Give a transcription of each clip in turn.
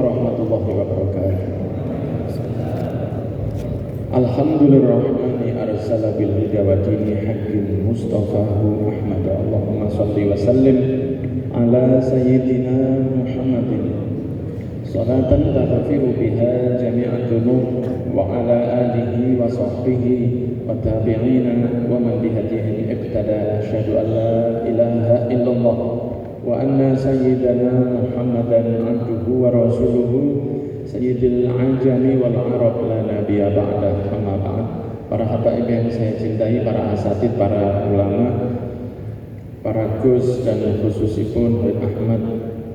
warahmatullahi wabarakatuh. Alhamdulillahirrahmani arsala bil huda wa dini haqqin mustafahu Ahmad. Allahumma salli wa sallim ala sayyidina Muhammadin salatan taghfiru biha jami'ad dhunub wa ala alihi wa sahbihi wa tabi'ina wa man bihadihim iqtada. Asyhadu an la ilaha illallah wa anna sayyidana Muhammadan abduhu wa rasuluhu sayyidil ajami wal arab la nabiyya ba'da. Amma ba'd. Para habaib yang saya cintai, para asatid, para ulama, para gus dan khususipun Habib Ahmad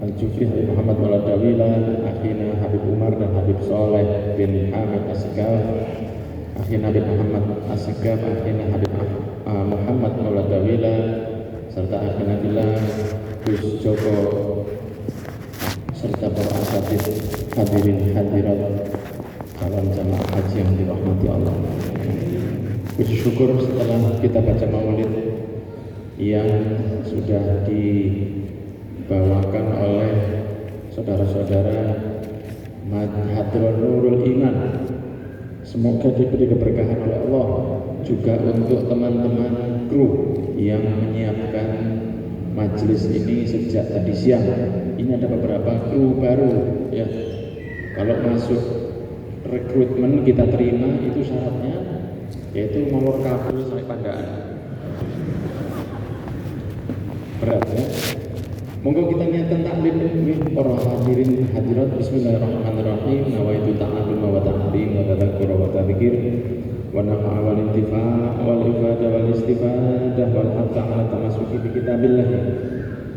Al-Jufri, Habib Muhammad Maulad Dawila, akhina Habib Umar dan Habib Soleh bin Hamid Asgaf, akhina Habib Muhammad Asgaf, akhina Habib Muhammad Maulad Dawila, serta akhina Billah Gus Joko, serta para asatid, hadirin hadirat calon jamaah haji yang dirahmati Allah. Puji syukur setelah kita baca maulid yang sudah dibawakan oleh saudara-saudara Hadrul Nurul Iman, semoga diberi keberkahan oleh Allah. Juga untuk teman-teman kru yang menyiapkan majelis ini sejak tadi siang. Ini ada beberapa kru baru ya. Kalau masuk rekrutmen kita terima, itu syaratnya yaitu nomor kabel sampai Pandaan. Berat ya. Monggo kita niatkan taklim para hadirin hadirat. Bismillahirrahmanirrahim. Nawaitu ta'allum wa ta'lim wa tadhakkur wa tadhkir wa nafa'a wal intifa' wal ifadah wal istifadah wal hatta 'ala tamassuki bi kitabillah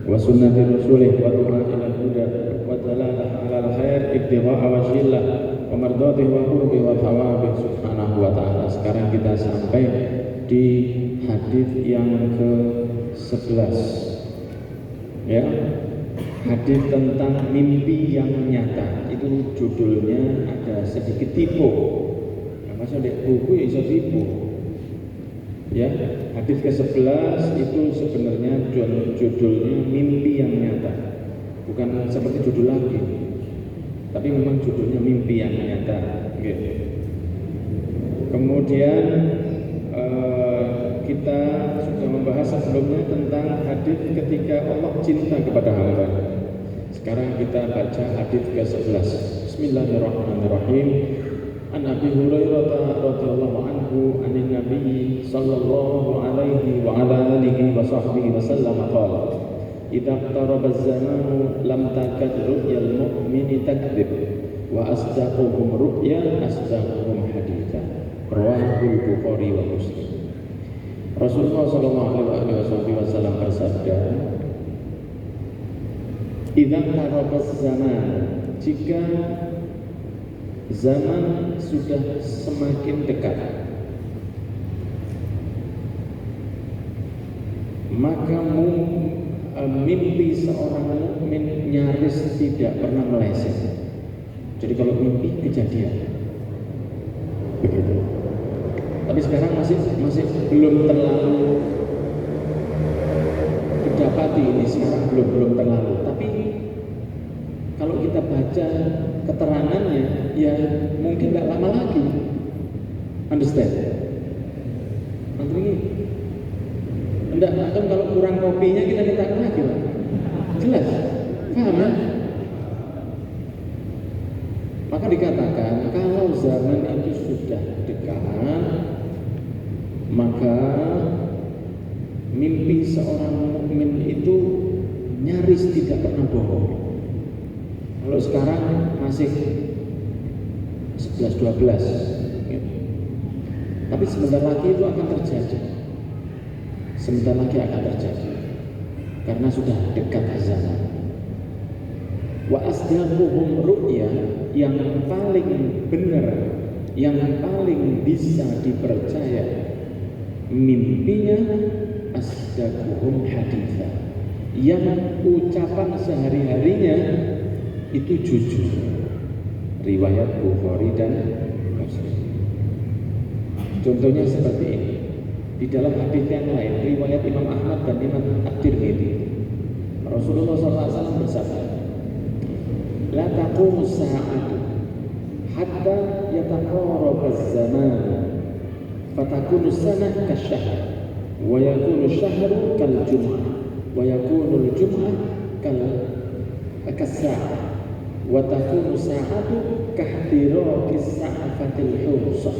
wa sunnati rasulih wa du'a ila huda wa dalalah 'ala al-khair ibtigha'a wajhillah wa mardatihi wa qurbi wa thawabih subhanahu wa ta'ala. Sekarang kita sampai di hadis yang ke-11 ya, hadis tentang mimpi yang nyata. Itu judulnya ada sedikit tipu. Masa dek buku ya bisa tipu ya. Hadis ke-11 itu sebenarnya judulnya mimpi yang nyata, bukan seperti judul lagi, tapi memang judulnya mimpi yang nyata gitu. Kemudian kita sudah membahas sebelumnya tentang hadis ketika Allah cinta kepada hamba. Sekarang kita baca hadis ke-11. Bismillahirrahmanirrahim. An Abi Hurairah radhiyallahu anhu anin Nabi sallallahu alaihi wa ala alihi wa sahbihi wasallam qala idza qaraba az-zamanu lam takad ru'yal mu'mini takdzib wa asdaquhum ru'ya asdaquhum haditha. Rawahul Bukhari wa Muslim. Rasulullah sallallahu alaihi wasallam bersabda, idza qaraba az-zaman, jika zaman sudah semakin dekat, maka mimpi seorang mukmin nyaris tidak pernah meleset. Jadi kalau mimpi kejadian begitu. Tapi sekarang masih belum terlalu didapati ini, sekarang belum terlalu. Tapi kalau kita baca keterangannya, ya mungkin tidak lama lagi. Understand? Nanti enggak, atau kalau kurang kopinya kita minta lagi, Pak. Jelas? Paham kan? Maka dikatakan kalau zaman itu sudah dekat, maka mimpi seorang mukmin itu nyaris tidak pernah bohong. Kalau sekarang masih 11-12 gitu. Tapi sebentar lagi itu akan terjadi. Sebentar lagi akan terjadi karena sudah dekat zaman. Wa asdaquhum ru'ya, yang paling benar, yang paling bisa dipercaya mimpinya, asdaquhum haditha, yang ucapan sehari-harinya itu jujur. Riwayat Bukhari dan Muslim. Contohnya seperti ini. Di dalam hadis yang lain, riwayat Imam Ahmad dan Imam At-Tirmidzi, Rasulullah SAW bersabda, la taqumu sa'atu hatta yataqarrab az-zaman fatakunu sanah kasyahr wa yakunu syahru kal jum'ah wa yakunu al-jum'ah kas-sa'ah wa takunu sa'atu kahtiraqis sa'afatil husah.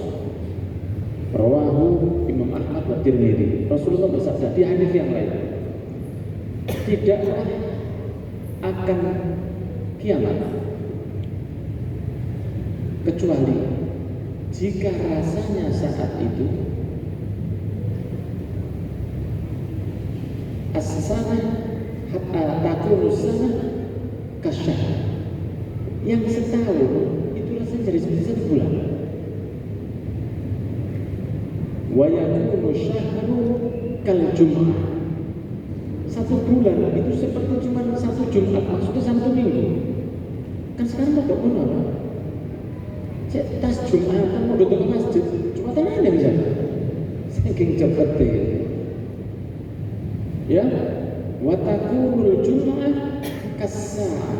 Rawahu Imam Ahmad wa Tirmidzi. Rasulullah bersabda di hadis yang lain, tidaklah akan kiamat kecuali jika rasanya saat itu as-sanah hatta takunu sanah kasyahr, yang setahun itu rasanya jadi seperti satu bulan. Wa yakunu syahru kal jum'ah, satu bulan itu seperti cuma satu Jumat, maksudnya satu minggu. Kan sekarang mau gak bulan, tas Jumatan mau datang ke masjid, Jumatan aja bisa, saking cepetnya. Ya, wa takunul jum'ah kas-sa'ah,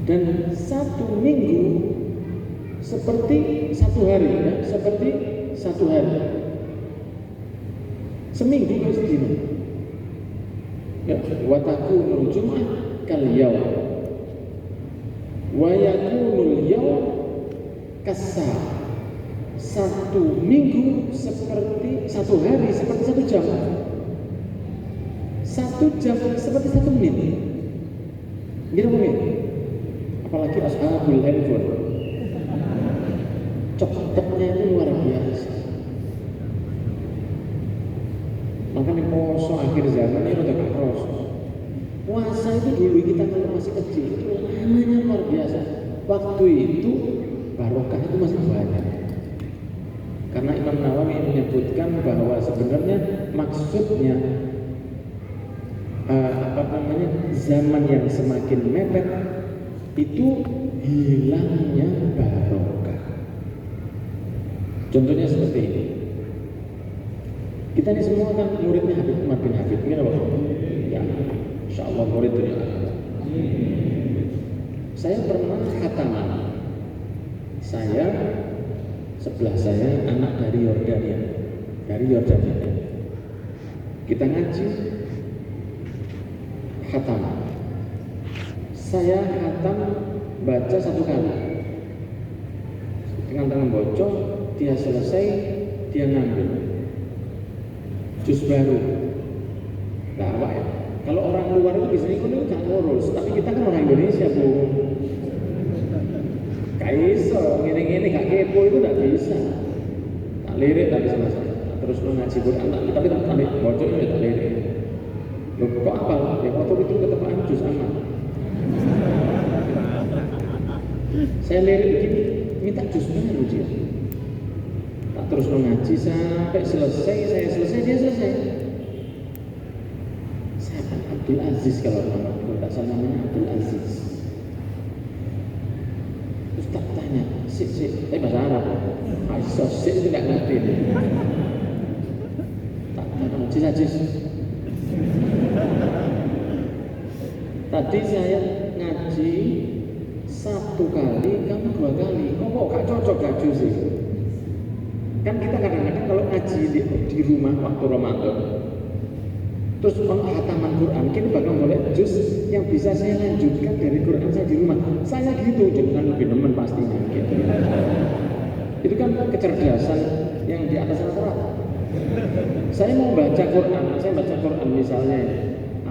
dan satu minggu seperti satu hari, ya, seperti satu hari. Seminggu harus gimana? Ya, wa takunul jum'ah kal yawm wa yakunul yawm kas-sa'ah, satu minggu seperti satu hari, seperti satu jam. Satu jam seperti satu menit. Gila mungkin? Apalagi ashabul handphone, cepetnya itu luar biasa. Makanya poso akhir zaman ini udah keros. Puasa itu dulu kita kalau masih kecil itu namanya luar biasa. Waktu itu barokah itu masih banyak. Karena Imam Nawawi menyebutkan bahwa sebenarnya maksudnya zaman yang semakin mepet itu hilangnya barokah. Contohnya seperti ini. Kita ini semua kan muridnya Habib Umar bin Habib, gimana Bapak? Ya, insya Allah murid dunia akhirat. Saya pernah khataman. Saya sebelah saya anak dari Yordania, Kita ngaji khataman. Saya khatam baca satu kali dengan tangan bocor, dia selesai, dia ngambil juz baru. Nah, apa ya? Kalau orang luar itu biasanya itu nggak ngurus, tapi kita kan orang Indonesia, Bu. Kaiso, gini-gini gak kepo itu nggak bisa. Tak lirik tak bisa masalah. Terus lu ngaji Quran, tapi tak bocor itu tak lirik. Loh, kok apa? Ya motor itu ketepaan juz aman. Saya lirik begini, minta juz baru dia. Tak terus mengaji sampai selesai, saya selesai, dia selesai. Sahabat Abdul Aziz kalau tak salah namanya Abdul Aziz. Terus tak tanya, tapi bahasa Arab. Aisyah itu tidak ngerti. Tak tanya, Aziz. Tadi saya ngaji satu kali, kamu dua kali. Kok gak cocok gak sih? Kan kita kadang-kadang kalau ngaji di rumah waktu Ramadan, terus kalau khataman Quran, kita bakal boleh juz yang bisa saya lanjutkan dari Quran saya di rumah. Saya gitu, jangan lebih nemen pastinya. Gitu. Itu kan kecerdasan yang di atas rata-rata. Saya mau baca Quran, misalnya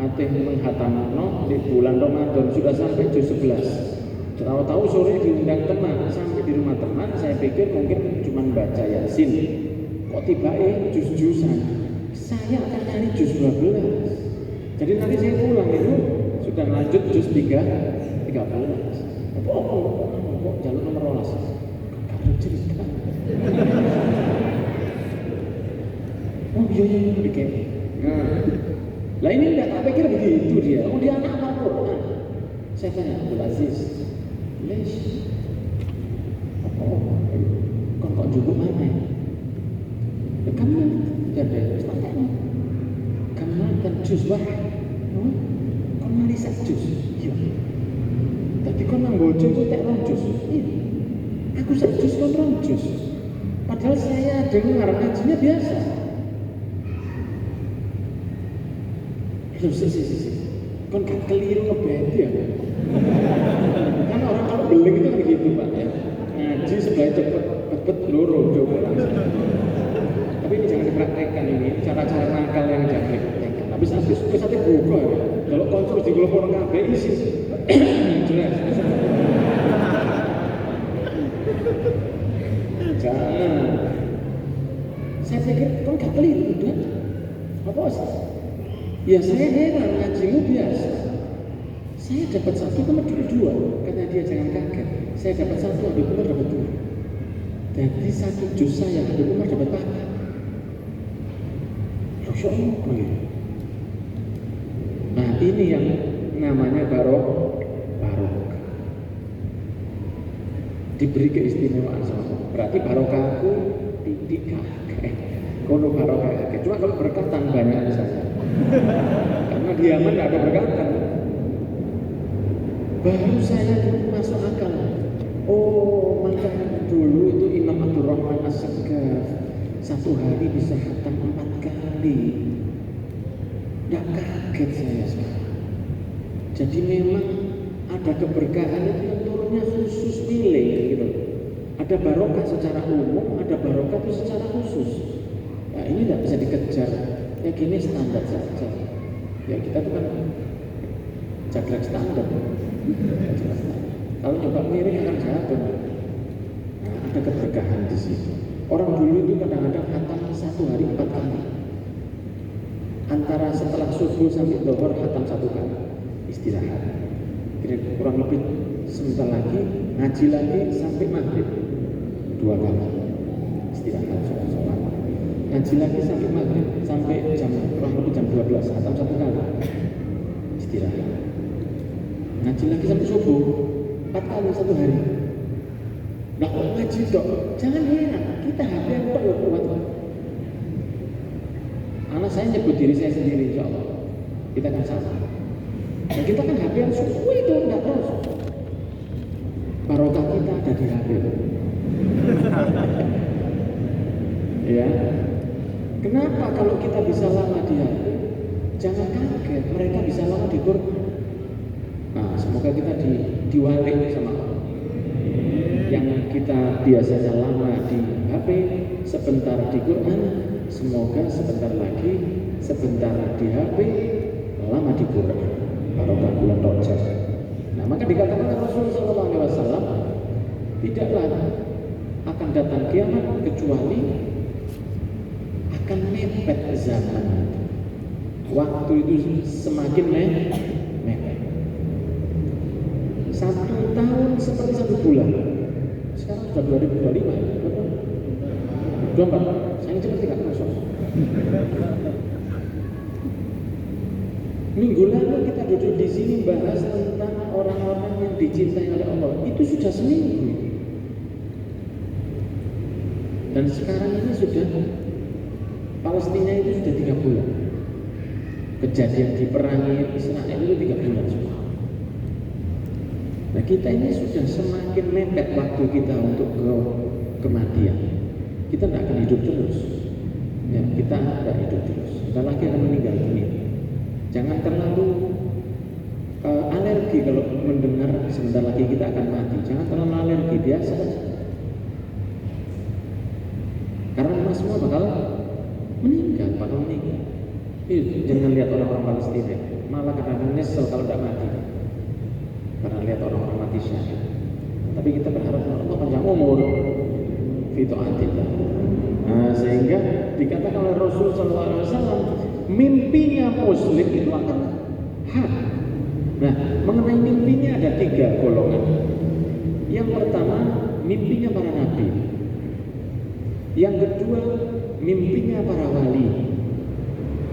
Atih menghatamno di bulan Ramadan sudah sampai juz 11. Tahu-tahu sore diundang teman, sampai di rumah teman, saya pikir mungkin cuma baca Yasin. Kok tiba-tiba juz-juzan? Saya akan cari juz 12. Jadi nanti saya pulang itu sudah lanjut juz 13. Kok jalur nomor 12? Kalau cerita. Oh iya bikin. Lah ini enggak, tak pikir begitu dia. Oh dia anak Al-Quran. Saya tanya Abdul Aziz, Lesh, kok cukup mana? Kamu jadi tanya, kamu kan juz wahid, kamu mari sak juz. Iya. bojo tak jus. Iya. Aku sak jus kon jus. Padahal saya dengar ngajinya biasa. Sih. Kon gak keliru ngebeti ya. Kan orang kalau beling itu kan begitu Pak ya. Ngaji sebaik cepet loro coba langsung. Tapi ini jangan dipraktekkan ini cara-cara nakal yang jangan dipraktekkan. Habis sate buka ya. Kalau konsumsi di kelompok kabeh isi jelas. Jangan. Saya pikir kau gak keliru udah. Apa sih? Ya saya heran ngajimu biasa. Saya dapat satu cuma dua. Kata dia jangan kaget. Saya dapat satu, Habib Umar dapat dua. Jadi satu juz saya, Habib Umar dapat 4. Masya Allah ya. Nah ini yang namanya barokah. Diberi keistimewaan sama Allah. Berarti barokahku titik kakek. Kono barokah kakek. Cuma kalau berkatan banyak saja. Karena di Yaman tidak ada berkatan. Baru saya masuk akal. Oh, maka dulu itu Imam Abdurrahman As-Saggaf satu hari bisa khatam 4 kali. Tidak kaget saya sekarang. Jadi memang ada keberkahan itu yang turunnya khusus milih gitu. Ada barokah secara umum, ada barokah itu secara khusus. Nah ini tidak bisa dikejar. Ya gini standar saja. Ya kita tuh kan jaglek standar. Kalau coba miring akan jatuh. Nah, ada keberkahan di situ. Orang dulu itu kadang-kadang khatam satu hari 4 kali. Antara setelah subuh sampai zuhur khatam 1 kali. Istirahat. Kira kurang lebih sebentar lagi ngaji lagi sampai maghrib 2 kali. Istirahat sholat. Ngaji lagi sampai maghrib sampai kurang lebih jam 12 khatam 1 kali. Istirahat. Ngaji lagi sampai subuh 4 kali 1 hari. Nah kok ngaji dok? Jangan heran, kita HP yang perlu kuat. Anak saya nyebut diri saya sendiri insya Allah. Kita kan sama. Dan kita kan HP yang suku itu enggak terus. Barokah kita ada di HP. Ya. Kenapa kalau kita bisa lama di HP? Jangan kaget, mereka bisa lama di Quran. Nah, semoga kita diwalik sama Allah. Yang kita biasanya lama di HP, sebentar di Quran, semoga sebentar lagi, sebentar di HP, lama di Quran. Barokah bulan Rajab. Nah, maka dikatakan Rasulullah SAW, tidaklah akan datang kiamat kecuali akan mepet zaman. Waktu itu semakin mepet. 1 tahun seperti 1 bulan. Sekarang sudah 2025 ya? 24. Saya cepat tidak masuk. Minggu lalu kita duduk di sini bahas tentang orang-orang yang dicintai oleh Allah. Itu sudah seminggu. Dan sekarang ini sudah Palestina itu sudah 3 bulan. Kejadian diperangi Israel itu 3 bulan semua. Nah kita ini sudah semakin mepet waktu kita untuk kematian. Kita tidak akan hidup terus. Ya, kita tidak hidup terus. Kita lagi akan meninggal dunia. Jangan terlalu alergi kalau mendengar sebentar lagi kita akan mati. Jangan terlalu alergi, biasa saja. Karena memang semua bakal meninggal. Jangan lihat orang-orang Palestina, malah kadang-kadang nyesel kalau tidak mati. Karena lihat orang-orang mati syahid. Tapi kita berharap Allah panjang umur. Itu adillah. Nah, sehingga dikatakan oleh Rasul SAW, mimpinya Muslim itu akan hak. Nah, mengenai mimpinya ada 3 golongan. Yang pertama, mimpinya para nabi. Yang kedua, mimpinya para wali.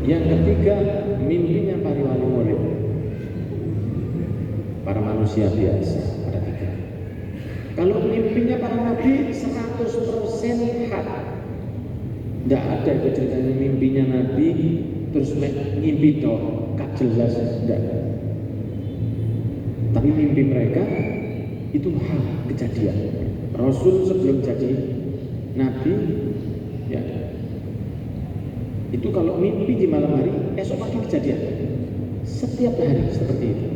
Yang ketiga, mimpinya para wali murid. Para manusia biasa, ada 3. Kalau mimpinya para nabi 100% hak. Tidak ada itu ceritanya mimpinya nabi terus ngimpi toh, gak jelas, tidak. Tapi mimpi mereka Itu hal kejadian. Rasul sebelum jadi nabi, ya, itu kalau mimpi di malam hari, esok pagi kejadian. Setiap hari seperti itu.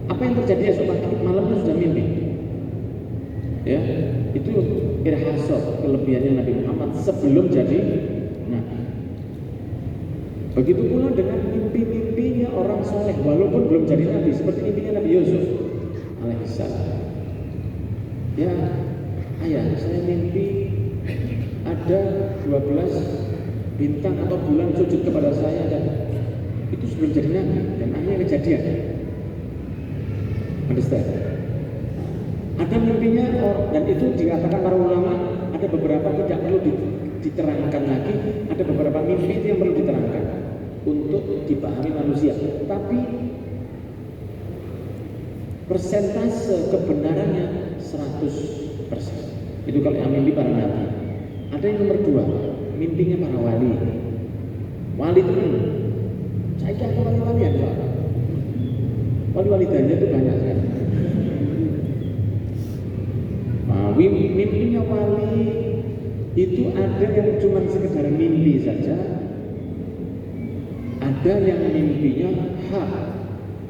Apa yang terjadi esok pagi, malamnya sudah mimpi. Ya, itu irhasot, kelebihannya Nabi Muhammad sebelum jadi nabi. Begitu pula dengan mimpi-mimpinya orang soleh walaupun belum jadi nabi, seperti mimpinya Nabi Yusuf alaihissalam. Ya, ayah, saya mimpi ada 12 bintang atau bulan sujud kepada saya, dan itu sebelum jadi nabi, dan akhirnya kejadian. Understand? Ada mimpinya, dan itu dikatakan para ulama, ada beberapa tidak perlu diterangkan lagi, ada beberapa mimpi itu yang perlu diterangkan untuk dipahami manusia, tapi persentase kebenarannya 100%. Itu kalau yang mimpi para nabi. Ada yang nomor 2, mimpinya para wali. Wali itu saya kira wali-walian, Pak. Wali-wali ganja itu banyak sekali. Mimpinya wali itu ada yang cuma sekedar mimpi saja, ada yang mimpinya hak,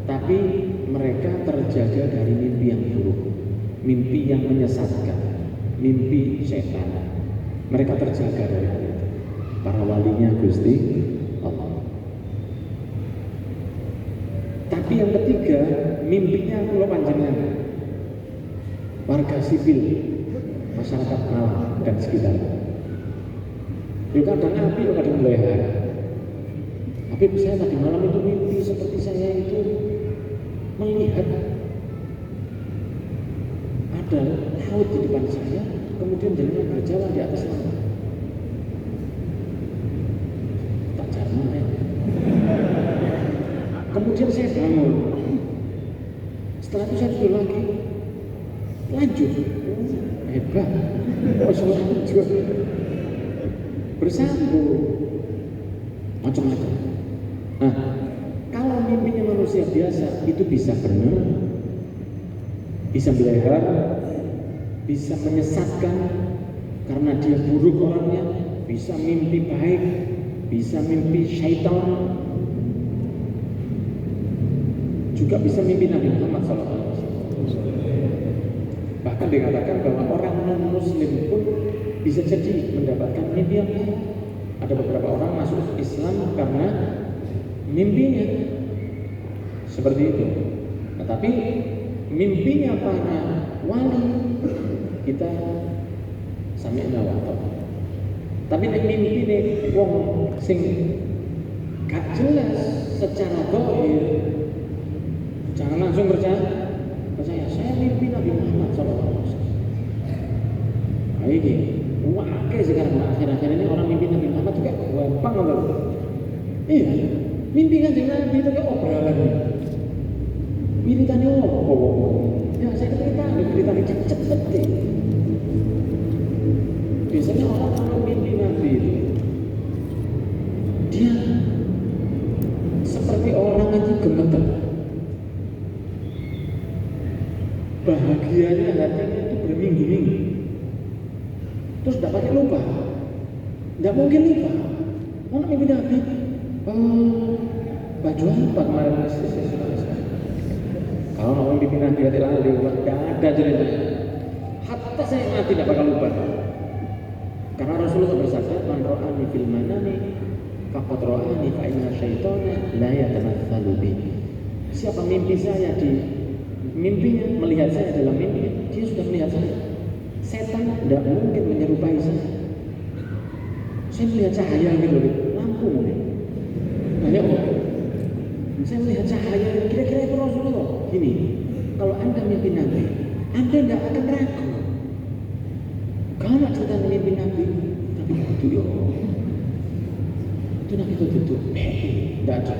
tapi mereka terjaga dari mimpi yang buruk, mimpi yang menyesatkan, mimpi setan. Mereka terjaga dari hal itu. Para walinya Gusti Allah. Tapi yang ketiga, mimpinya kula panjenengan, warga sipil, masyarakat Malang dan sekitarnya. Kadang api, kadang leher. Tapi saya tadi malam itu mimpi seperti saya itu melihat ada laut di depan saya, kemudian jalan berjalan di atas laut. Tak jarang ya. Kemudian saya bangun. Setelah itu saya tidur lagi. Lanjut. Hebat. Lanjut. Bersambung. Macam-macam. Nah, kalau mimpinya manusia biasa itu bisa benar, bisa melehar, bisa menyesatkan karena dia buruk orangnya, bisa mimpi baik, bisa mimpi syaitan, juga bisa mimpi Nabi Muhammad SAW. Bahkan dikatakan bahwa orang non-muslim pun bisa jadi mendapatkan mimpi yang baik. Ada beberapa orang masuk Islam karena mimpinya seperti itu. Tetapi mimpinya para wali kita sami'na wa ata'na. Tapi nek mimpi nek wong sing gak jelas secara zahir, jangan langsung percaya. Saya mimpi Nabi Muhammad SAW. Nah ini, sekarang akhir-akhir ini orang mimpi Nabi Muhammad juga gampang loh. Iya, mimpi kan Nabi itu kayak obrolan. Wiritane opo? Ya saya ceritanya cepet deh. Biasanya orang kalau mimpi Nabi itu, dia seperti orang aja gemeter. Bahagianya hatinya itu berminggu-minggu. Terus tidak pakai lupa. Tidak mungkin lupa. Mana mimpi Nabi? Baju apa kemarin? Kalau mau mimpi Nabi hati lalu, tidak ada cerita. Hatta saya mati tidak bakal lupa. Karena Rasulullah bersabda, "Man ra'ani fil manami faqad ra'ani fa inna syaitana la yatamatsalu bi." Siapa mimpi saya di mimpinya, melihat saya dalam mimpi, dia sudah melihat saya. Setan tidak mungkin menyerupai saya. Saya melihat cahaya gitu, lampu mungkin. Banyak orang. Saya melihat cahaya, kira-kira itu Rasulullah. Gini, kalau Anda mimpi Nabi, Anda tidak akan ragu. Kalau nak cerita mimpi Nabi, Nabi itu ya, itu Nabi itu, tidak ada.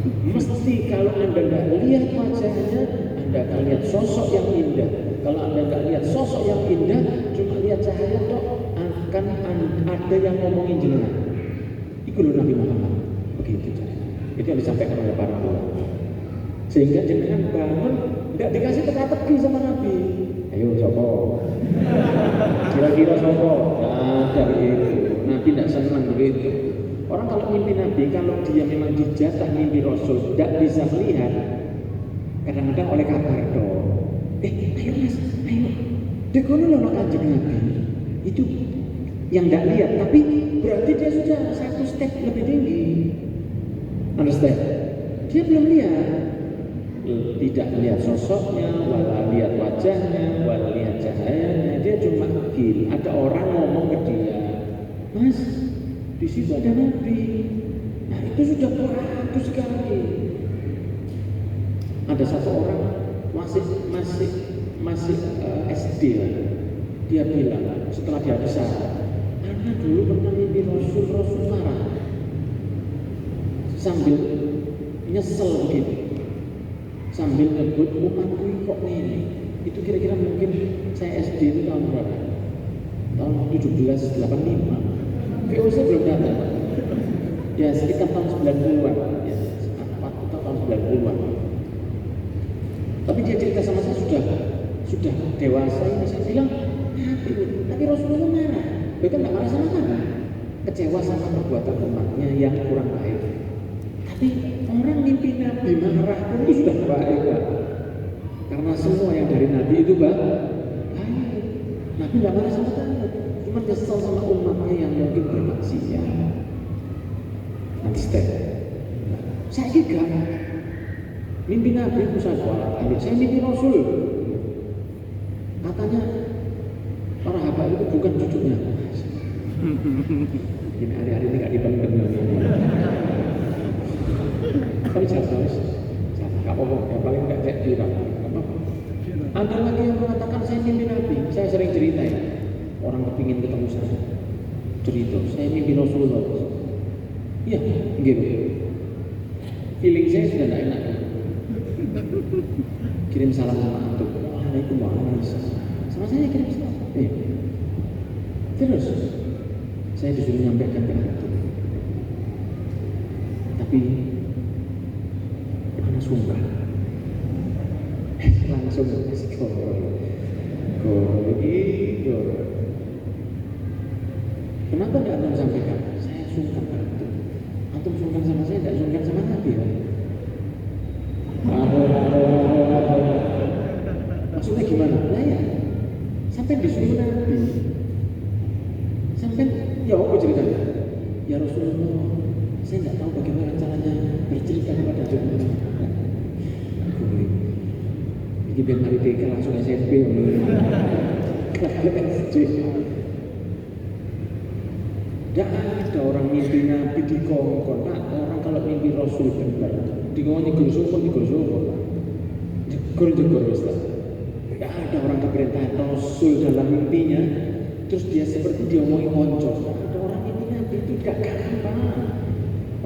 Mesti kalau Anda tidak lihat wajahnya, Anda akan lihat sosok yang indah. Kalau Anda tidak lihat sosok yang indah, cuma lihat cahaya toh, akan ada yang ngomongin jenengan. Itu loh Nabi Muhammad. Begitu jadi. Itu yang disampaikan oleh para ulama. Sehingga jenengan bangun Enggak dikasih teka-teki sama Nabi. Ayo sopo. Kira-kira sopo. Nah, dari itu Nabi tidak senang begitu. Orang kalau mimpi Nabi, kalau dia memang dijatah mimpi Rasul, tidak bisa melihat. Kadang-kadang oleh kabar dong. Ayo mas, ayo. Dekono loh kanjeng Nabi. Itu yang tidak lihat, tapi berarti dia sudah satu step lebih tinggi. Understand? Dia belum lihat. Tidak lihat sosoknya, wala lihat wajahnya, wala lihat cahayanya. Dia cuma feel. Ada orang ngomong ke dia, mas, di situ ada Nabi. Nah itu sudah bagus sekali. Ada satu orang masih SD lah. Dia bilang setelah dia besar, anak dulu pernah mimpi Rasul marah sambil nyesel begitu. Sambil nyebut umatku kok ini. Itu kira-kira mungkin saya SD itu tahun berapa? Tahun 1785. VOC belum datang. Ya sekitar tahun 90-an. Ya, waktu tahun 90-an. Tapi dia cerita sama saya sudah dewasa ini. Saya bilang, tapi Rasulullah marah. Dia kan nggak marah sama kamu. Kecewa sama perbuatan umatnya yang kurang baik. Tapi orang mimpi Nabi marah pun itu sudah baik, Pak. Karena semua yang dari Nabi itu baik. Nabi tidak marah sama kamu, cuma nyesel sama umatnya yang mungkin bermaksiat. Understand? Saya juga mimpi Nabi itu saya mimpi Rasul. Katanya para haba itu bukan cucunya. Ini hari-hari ini nggak dipendam. Tapi jangan, nggak apa-apa, yang paling nggak cek viral. Ada lagi yang mengatakan saya mimpi Nabi. Saya sering cerita ya, orang kepingin ketemu saya, cerita, saya mimpi Rasulullah. Iya, gitu. Feeling saya sudah tidak enak. Kirim salam sama antum. Waalaikumsalam warahmatullahi wabarakatuh. Sama saya kirim salam. Terus saya disuruh nyampaikan ke antum. Tapi sungkan langsung gitu. Kenapa tidak antum sampaikan? Saya sungkan antum. Antum sungkan sama saya, tidak sungkan sama Nabi ya? Maksudnya gimana? Nah ya, sampai disuruh Nabi, sampai ya apa ceritanya? Ya Rasulullah, saya tidak tahu bagaimana caranya bercerita kepada Rasulullah. Ini biar hari TK langsung SMP. Tidak ada orang mimpi Nabi di kongkong. Orang kalau mimpi Rasul benar, di kongkong jegur Ustaz. Tidak ada orang diperintah Rasul dalam mimpinya, terus dia seperti diomongin konco. Ada orang mimpi Nabi itu tidak gampang.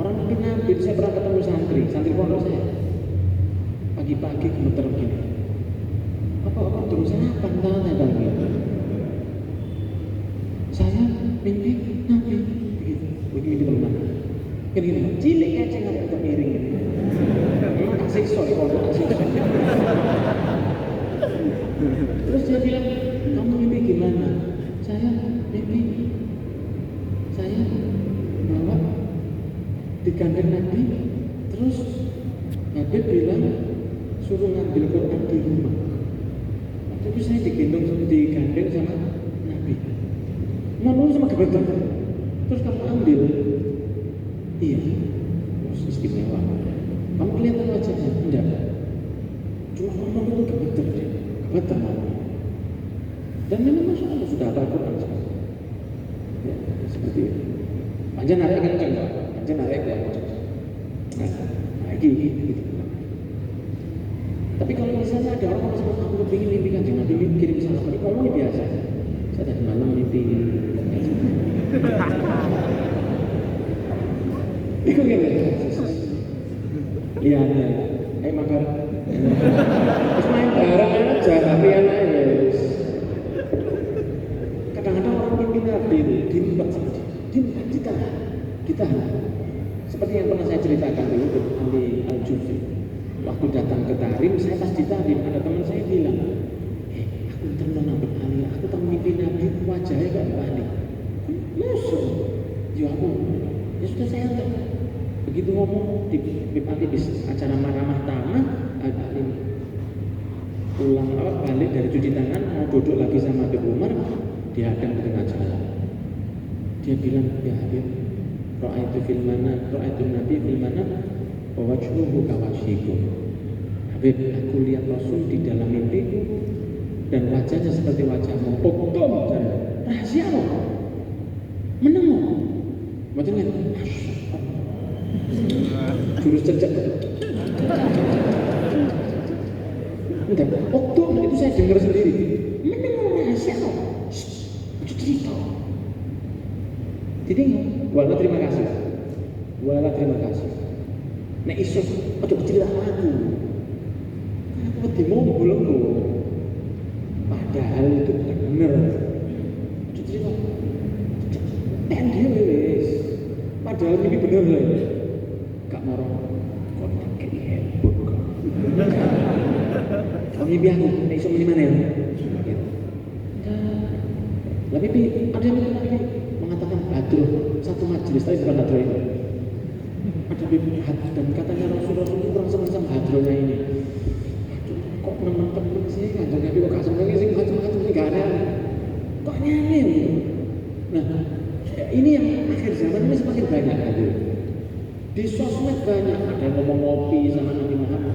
Orang mimpi Nabi, saya pernah ketemu santri pondok saya. Pagi-pagi gemeter begini. Apa tulisan apa? Tanya lagi. Saya mimpi Nabi. Begini teman. Gini, cilik aja nggak ada miring. Asik sorry pondok asik. Terus dia bilang, kamu mimpi gimana? Saya mimpi. Saya bawa digandeng Nabi. Terus Nabi bilang suruh ngambil Quran di rumah. Tapi saya digandeng sama Nabi. Ngomong sama gebetan. Terus kamu ambil. Iya. Terus istimewa. Kamu kelihatan wajahnya? Enggak. Cuma ngomong itu gebetan. Dan memang Masya Allah sudah ada Quran. Ya, seperti itu. Panjang narik kencang, Pak. Panjang narik kencang. Nah, gitu. Tapi kalau misalnya ada orang yang aku kepingin mimpi kanjeng Nabi, kirim salam balik, ngomongnya biasa. Saya tadi malam mimpi. Ikut gini. Lihat, makan. Terus main bareng aja, tapi anaknya. Kadang-kadang orang mimpi Nabi itu diembat sama dia. Ditahan. Seperti yang pernah saya ceritakan dulu ke Ali Al-Jufi. waktu datang ke Tarim, saya pas di Tarim, ada teman saya bilang, aku terlalu nambah Ali, aku tak mimpi Nabi, wajahnya gak balik. Musuh, ya aku, ya sudah saya antar. Begitu ngomong di acara Maramah Taman, ada ini pulang balik dari cuci tangan, mau duduk lagi sama Habib Umar, dihadang di tengah jalan. Dia bilang, ya Habib, ra'aitu fil manam, ra'aitu Nabi fil manam, wa wajhuhu kawajhikum. Habib, aku lihat Rasul di dalam mimpiku dan wajahnya seperti wajahmu. Oktom, rahasia apa? Menemu. Macamnya, jurus cercek. Enggak, oktom itu saya dengar sendiri. Menemu rahasia apa? Itu cerita. Jadi, wala terima kasih. Wala terima kasih. Nek iso aja cerita aku. Aku mau belum. Padahal itu bener. Aja cerita. Dan dia wis. Padahal ini bener lah. Gak marah. Kok tak heboh kok. Kalau mimpi aku, nek iso muni mana ya? Tapi ada yang mengatakan hadroh satu majelis, tapi bukan hadroh ini. Ada hadroh dan katanya Rasul itu kurang semacam hadrohnya ini. Kok teman-teman sih kanjeng Nabi kok kasar lagi sih macam-macam sih gak ada. Kok aneh. Nah, ini yang akhir zaman ini semakin banyak hadroh. Di sosmed banyak ada yang ngomong ngopi sama Nabi Muhammad.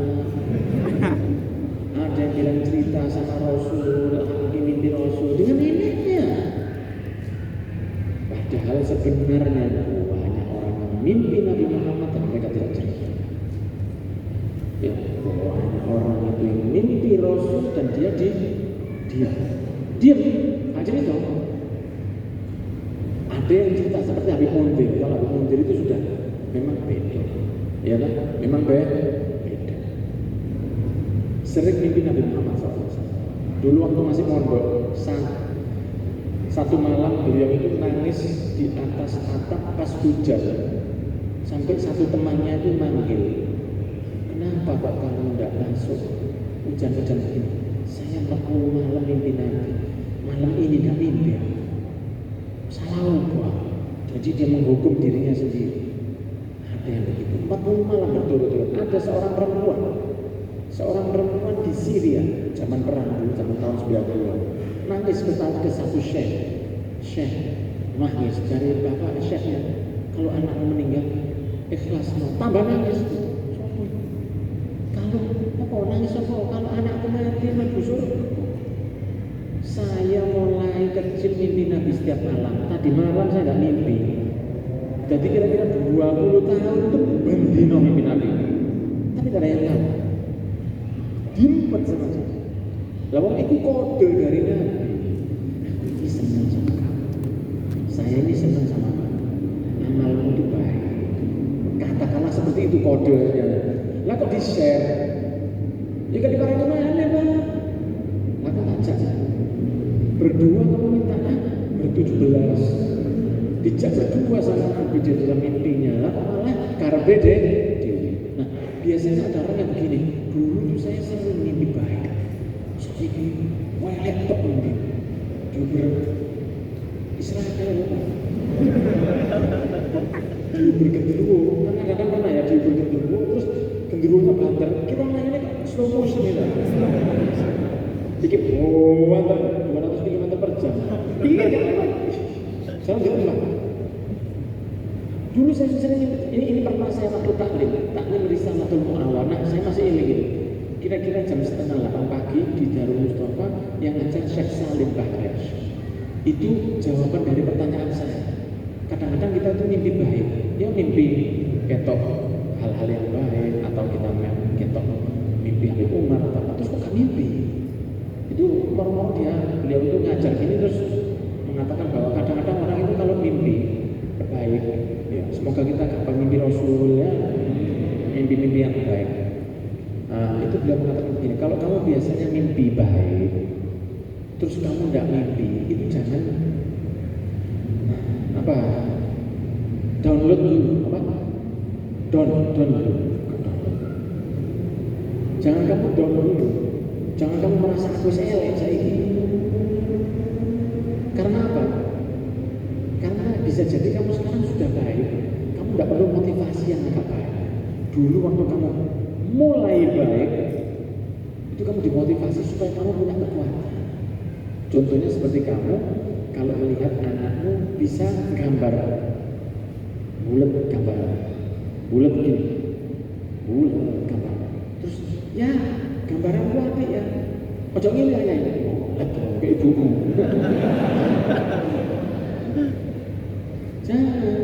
Ada yang bilang cerita sama Rasul, mimpi Rasul dengan neneknya. Padahal sebenarnya banyak orang yang mimpi Nabi Muhammad dan mereka tidak cerita. Ya, banyak orang itu yang mimpi Rasul dan dia diam aja itu. Ada yang cerita seperti Habib Munzir. Kalau Habib Munzir itu sudah memang beda, ya kan? Memang beda. Sering mimpi Nabi Muhammad SAW. Dulu waktu masih mondok, satu malam beliau itu nangis di atas atap pas hujan. Sampai satu temannya itu manggil, kenapa kok kamu tidak masuk hujan-hujan begini? Saya mau malam mimpi Nabi. Malam ini tidak mimpi. Salah apa? Jadi dia menghukum dirinya sendiri. Ada yang begitu. 40 malam berturut-turut. Ada seorang perempuan di Syria zaman perang dulu, zaman tahun 90-an, nangis ke satu syekh nangis dari bapak syekhnya, kalau anakmu meninggal ikhlas, tambah nangis. Kalau apa nangis apa? Kalau anakku mati busur. Saya mulai kecil mimpi Nabi setiap malam. Tadi malam saya nggak mimpi. Jadi kira-kira 20 tahun itu bendino mimpi Nabi. Tapi tidak ada yang tahu. Dimpet sama saya. Lalu itu kode dari Nabi. Aku ini senang sama kamu. Saya ini senang sama kamu. Amalmu itu baik. Katakanlah seperti itu kodenya. Lah kok di-share? Ya kan dipakai kemana Pak? Lah kok ngajak? Berdua kamu minta ber-17. Dijak berdua sama Nabi di dalam mimpinya. Lah kok malah karbe deh. Nah biasanya ada orang yang begini. Dulu saya sering mimpi baik. Jadi welek tok mimpi. Juga Israel. Diuber genderuwo, kadang-kadang pernah ya diuber genderuwo, terus genderuwonya banter. Kita mainnya slow motion ya. Dikit, antar 200 km per jam. Iya kan? Saya nggak pernah. Dulu saya sering ini pernah saya waktu taklim Risalatul Mu'awanah, saya masih ingat gitu. Kira-kira jam 7:30 pagi di Darul Mustafa yang ngajar Syekh Salim Bahresh. Itu jawaban dari pertanyaan saya. Kadang-kadang kita tuh mimpi baik, ya mimpi ketok hal-hal yang baik, atau kita ketok mimpi Habib Umar atau apa, terus kok gak mimpi? Itu moro-moro beliau itu ngajar gini terus mengatakan bahwa kadang-kadang orang itu kalau mimpi baik, ya semoga kita gampang mimpi Rasul ya, mimpi-mimpi yang baik. Nah, itu beliau mengatakan begini, kalau kamu biasanya mimpi baik, terus kamu tidak mimpi, itu jangan download dulu, download dulu. Jangan kamu down dulu. Jangan kamu merasa aku elek saiki. Karena apa? Karena bisa jadi kamu sekarang sudah baik. Kamu tidak perlu motivasi yang agak baik. Dulu waktu kamu mulai baik, itu kamu dimotivasi supaya kamu punya kekuatan. Contohnya seperti kamu, kalau melihat anakmu bisa gambar bulat begini, bulat gambar. Terus ya gambaran lu apik ya. Ojo ngene ya. Ke ibumu. Jangan.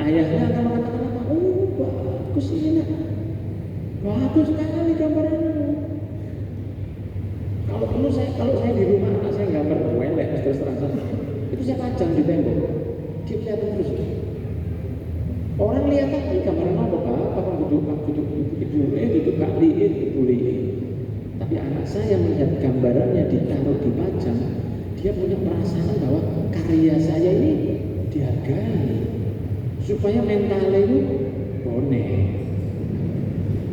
Ayahnya akan mengatakan, oh bagus ini nak. Bagus sekali gambaranmu. Kalau saya di rumah anak saya gambar welek terus terang itu saya pajang di tembok. Dia lihat terus. Orang lihat apa gambaran apa kan duduk duduk kali boleh. Tapi anak saya melihat gambarannya ditaruh dipajang, dia punya perasaan bahwa karya saya ini dihargai, supaya mentalnya itu bonek.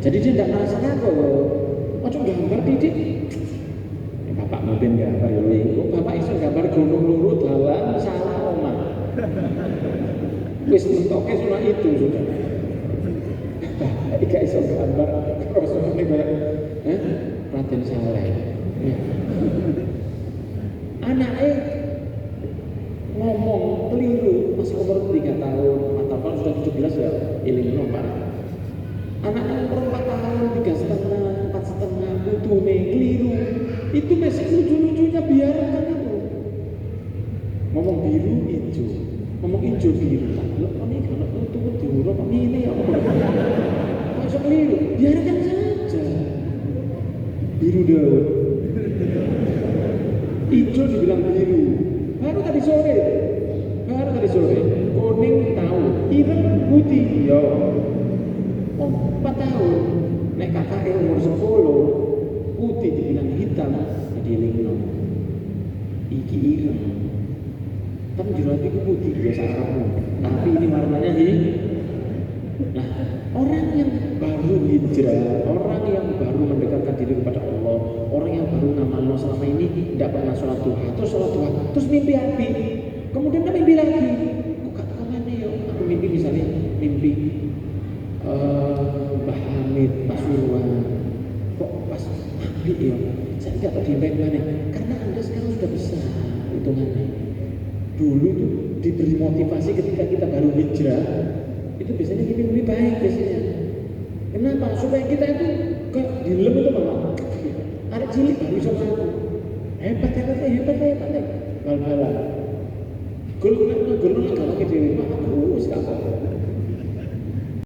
Jadi dia tidak merasa kok, macam gambar titik. Bapak mungkin gambar kok bapak iso gambar gunung luru dalan salah omah. Wis mentoknya cuma itu sudah. Ika iso gambar terus ini kayak Raden Saleh. Anaknya ngomong keliru pas umur 3 tahun, atau sudah 17 ya, iling nomor. Anak umur 4 tahun, 3,5, 4,5, utune keliru. Itu masih lucu-lucunya biarkan itu. Ngomong biru hijau, ngomong hijau biru. Tak belum kami kalau tuh diurut kami ini ya. Masuk keliru, biarkan saja. Biru daun. Hijau dibilang biru. Baru tadi sore, kuning tahu, ireng putih. Yo, 4 tahun, nek kakaknya umur 10, putih dibilang hitam, jadi lingno. Iki ireng. Tapi jelas itu putih biasa Arabmu. Tapi ini warnanya Nah, orang yang baru hijrah, orang yang baru mendekatkan diri kepada Allah, orang yang baru ngamalno selama ini tidak pernah sholat duha, terus mimpi api. Kemudian dia mimpi lagi. Kok gak tahu mana ya? Aku mimpi misalnya Mbah Hamid, Pasuruan. Kok pas api ya? Saya tidak tahu di mana. Karena Anda sekarang sudah besar hitungannya. Dulu tuh diberi motivasi ketika kita baru hijrah, itu biasanya mimpi lebih baik biasanya. Kenapa? Supaya kita itu dilem itu apa? Ada cilik baru bisa ngaku. Hebat. Bal-balan. Golongan kalau kita